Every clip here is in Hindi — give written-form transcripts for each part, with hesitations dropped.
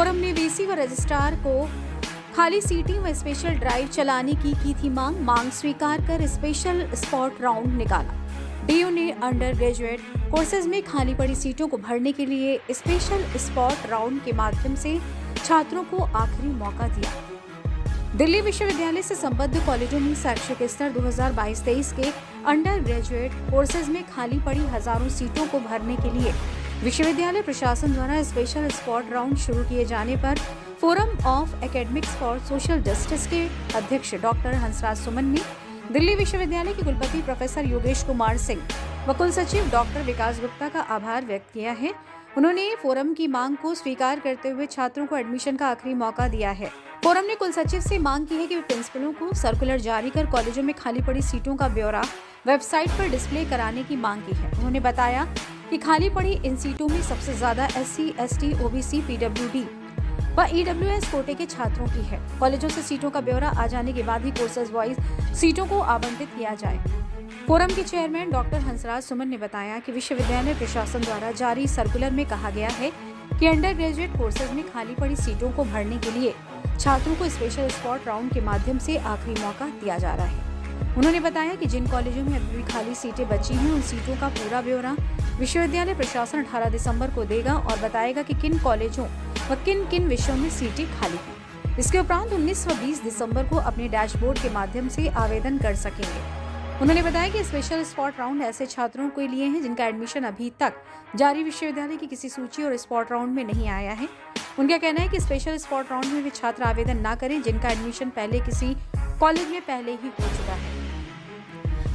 फोरम ने वीसी व रजिस्ट्रार को खाली सीटें व स्पेशल ड्राइव चलाने की थी मांग स्वीकार कर स्पेशल स्पॉट राउंड निकाला। डीयू ने अंडर ग्रेजुएट कोर्सेज में खाली पड़ी सीटों को भरने के लिए स्पेशल स्पॉट राउंड के माध्यम से छात्रों को आखिरी मौका दिया। दिल्ली विश्वविद्यालय से संबद्ध कॉलेजों में शैक्षिक स्तर 2022-23 के अंडर ग्रेजुएट कोर्सेज में खाली पड़ी हजारों सीटों को भरने के लिए विश्वविद्यालय प्रशासन द्वारा स्पेशल स्पॉट राउंड शुरू किए जाने पर forum of academics for social justice के अध्यक्ष डॉक्टर हंसराज सुमन ने दिल्ली विश्वविद्यालय के कुलपति प्रोफेसर योगेश कुमार सिंह व कुल सचिव डॉक्टर विकास गुप्ता का आभार व्यक्त किया है। उन्होंने फोरम की मांग को स्वीकार करते हुए छात्रों को एडमिशन का आखिरी मौका दिया है। फोरम ने कुल सचिव से मांग की है कि वे प्रिंसिपलों को सर्कुलर जारी कर कॉलेजों में खाली पड़ी सीटों का ब्यौरा वेबसाइट पर डिस्प्ले कराने की मांग की है। उन्होंने बताया कि खाली पड़ी इन सीटों में सबसे ज्यादा SC, ST, OBC, PWD व EWS कोटे के छात्रों की है। कॉलेजों से सीटों का ब्यौरा आ जाने के बाद ही कोर्सेज वाइज सीटों को आवंटित किया जाए। फोरम के चेयरमैन डॉक्टर हंसराज सुमन ने बताया कि विश्वविद्यालय प्रशासन द्वारा जारी सर्कुलर में कहा गया है कि अंडर ग्रेजुएट कोर्सेज में खाली पड़ी सीटों को भरने के लिए छात्रों को स्पेशल स्पॉट राउंड के माध्यम से आखिरी मौका दिया जा रहा है। उन्होंने बताया कि जिन कॉलेजों में अभी भी खाली सीटें बची हैं उन सीटों का पूरा ब्यौरा विश्वविद्यालय प्रशासन 18 दिसंबर को देगा और बताएगा कि किन कॉलेजों व किन किन विषयों में सीटें खाली हैं। इसके उपरांत 19 व 20 दिसंबर को अपने डैशबोर्ड के माध्यम से आवेदन कर सकेंगे। उन्होंने बताया कि स्पेशल स्पॉट राउंड ऐसे छात्रों के लिए हैं जिनका एडमिशन अभी तक जारी विश्वविद्यालय की किसी सूची और स्पॉट राउंड में नहीं आया है। उनका कहना है कि स्पेशल स्पॉट राउंड में वे छात्र आवेदन न करें जिनका एडमिशन पहले किसी कॉलेज में पहले ही हो चुका है,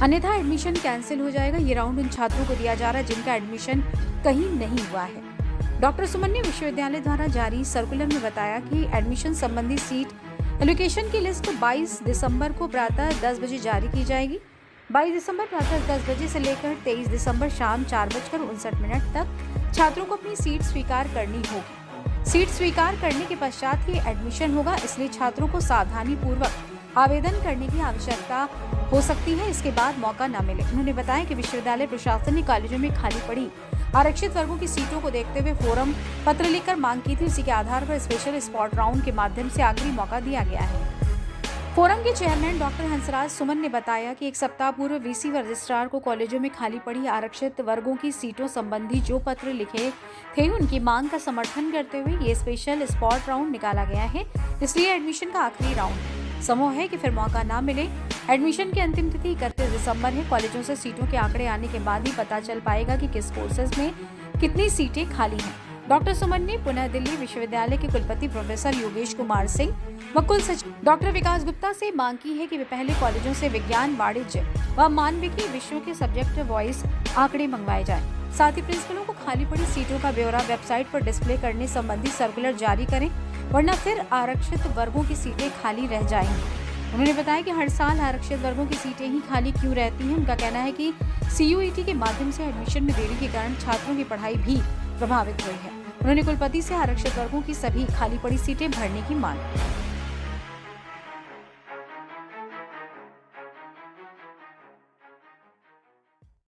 अन्यथा एडमिशन कैंसिल हो जाएगा। ये राउंड उन छात्रों को दिया जा रहा है जिनका एडमिशन कहीं नहीं हुआ है। डॉक्टर सुमन ने विश्वविद्यालय द्वारा जारी सर्कुलर में बताया कि एडमिशन संबंधी सीट एलोकेशन की लिस्ट 22 दिसंबर को प्रातः 10 बजे जारी की जाएगी। 22 दिसंबर प्रातः 10 बजे से लेकर 23 दिसंबर शाम 4:59 तक छात्रों को अपनी सीट स्वीकार करनी होगी। सीट स्वीकार करने के पश्चात ही एडमिशन होगा, इसलिए छात्रों को सावधानी पूर्वक आवेदन करने की आवश्यकता हो सकती है, इसके बाद मौका न मिले। उन्होंने बताया कि विश्वविद्यालय प्रशासन ने कॉलेजों में खाली पड़ी आरक्षित वर्गों की सीटों को देखते हुए फोरम पत्र लिखकर मांग की थी। इसी के आधार पर स्पेशल स्पॉट राउंड के माध्यम से आखिरी मौका दिया गया है। फोरम के चेयरमैन डॉक्टर हंसराज सुमन ने बताया कि एक सप्ताह पूर्व वीसी व रजिस्ट्रार को कॉलेजों में खाली पड़ी आरक्षित वर्गों की सीटों संबंधी जो पत्र लिखे थे उनकी मांग का समर्थन करते हुए ये स्पेशल स्पॉट राउंड निकाला गया है। इसलिए एडमिशन का आखिरी राउंड संभव है कि फिर मौका ना मिले। एडमिशन की अंतिम तिथि 31 दिसंबर है। कॉलेजों से सीटों के आंकड़े आने के बाद ही पता चल पाएगा कि किस कोर्सेज में कितनी सीटें खाली हैं। डॉक्टर सुमन ने पुनः दिल्ली विश्वविद्यालय के कुलपति प्रोफेसर योगेश कुमार सिंह व कुल सचिव डॉक्टर विकास गुप्ता से मांग की है कि वे पहले कॉलेजों से विज्ञान, वाणिज्य व मानविकी विषयों के सब्जेक्ट वॉइस आंकड़े मंगवाए जाएं। साथ ही प्रिंसिपलों को खाली पड़ी सीटों का ब्यौरा वेबसाइट पर डिस्प्ले करने संबंधी सर्कुलर जारी करें, वरना फिर आरक्षित वर्गों की सीटें खाली रह जाएंगी। उन्होंने बताया कि हर साल आरक्षित वर्गों की सीटें ही खाली क्यों रहती हैं। उनका कहना है कि CUET के माध्यम से एडमिशन में देरी के कारण छात्रों की पढ़ाई भी प्रभावित हुई है। उन्होंने कुलपति से आरक्षित वर्गों की सभी खाली पड़ी सीटें भरने की मांग की।